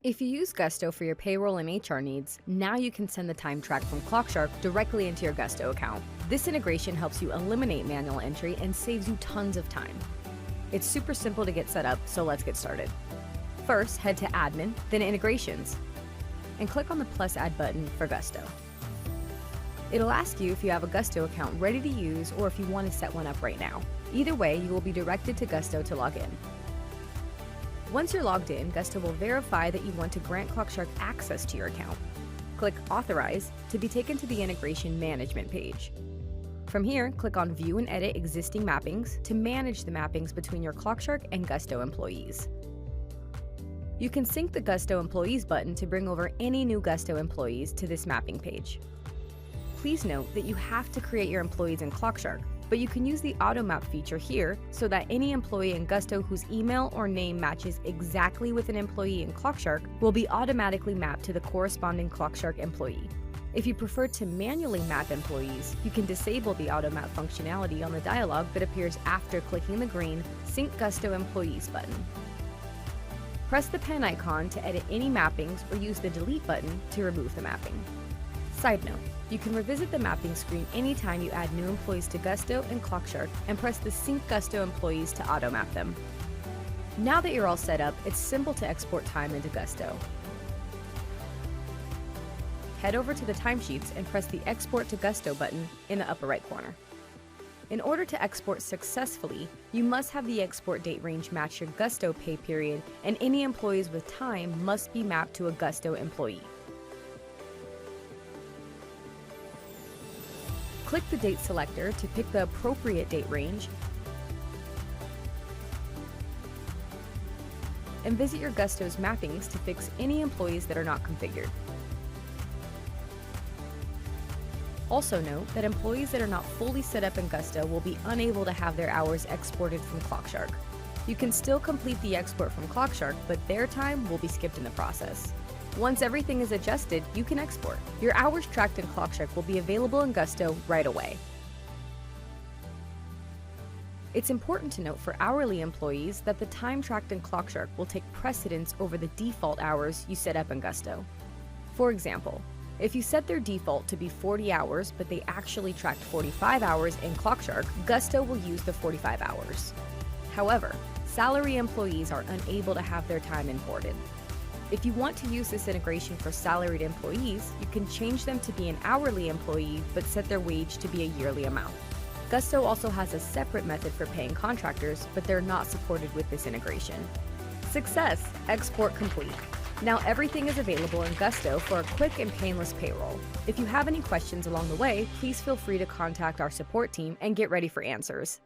If you use Gusto for your payroll and HR needs, now you can send the time track from ClockShark directly into your Gusto account. This integration helps you eliminate manual entry and saves you tons of time. It's super simple to get set up, so let's get started. First, head to Admin, then Integrations, and click on the plus add button for Gusto. It'll ask you if you have a Gusto account ready to use or if you want to set one up right now. Either way, you will be directed to Gusto to log in. Once you're logged in, Gusto will verify that you want to grant ClockShark access to your account. Click Authorize to be taken to the Integration Management page. From here, click on View and Edit Existing Mappings to manage the mappings between your ClockShark and Gusto employees. You can sync the Gusto Employees button to bring over any new Gusto employees to this mapping page. Please note that you have to create your employees in ClockShark, but you can use the auto map feature here so that any employee in Gusto whose email or name matches exactly with an employee in ClockShark will be automatically mapped to the corresponding ClockShark employee. If you prefer to manually map employees, you can disable the auto map functionality on the dialog that appears after clicking the green Sync Gusto Employees button. Press the pen icon to edit any mappings or use the delete button to remove the mapping. Side note, you can revisit the mapping screen anytime you add new employees to Gusto and ClockShark and press the Sync Gusto Employees to auto-map them. Now that you're all set up, it's simple to export time into Gusto. Head over to the timesheets and press the Export to Gusto button in the upper right corner. In order to export successfully, you must have the export date range match your Gusto pay period, and any employees with time must be mapped to a Gusto employee. Click the date selector to pick the appropriate date range and visit your Gusto's mappings to fix any employees that are not configured. Also note that employees that are not fully set up in Gusto will be unable to have their hours exported from ClockShark. You can still complete the export from ClockShark, but their time will be skipped in the process. Once everything is adjusted, you can export. Your hours tracked in ClockShark will be available in Gusto right away. It's important to note for hourly employees that the time tracked in ClockShark will take precedence over the default hours you set up in Gusto. For example, if you set their default to be 40 hours but they actually tracked 45 hours in ClockShark, Gusto will use the 45 hours. However, salary employees are unable to have their time imported. If you want to use this integration for salaried employees, you can change them to be an hourly employee but set their wage to be a yearly amount. Gusto also has a separate method for paying contractors, but they're not supported with this integration. Success! Export complete. Now everything is available in Gusto for a quick and painless payroll. If you have any questions along the way, please feel free to contact our support team and get ready for answers.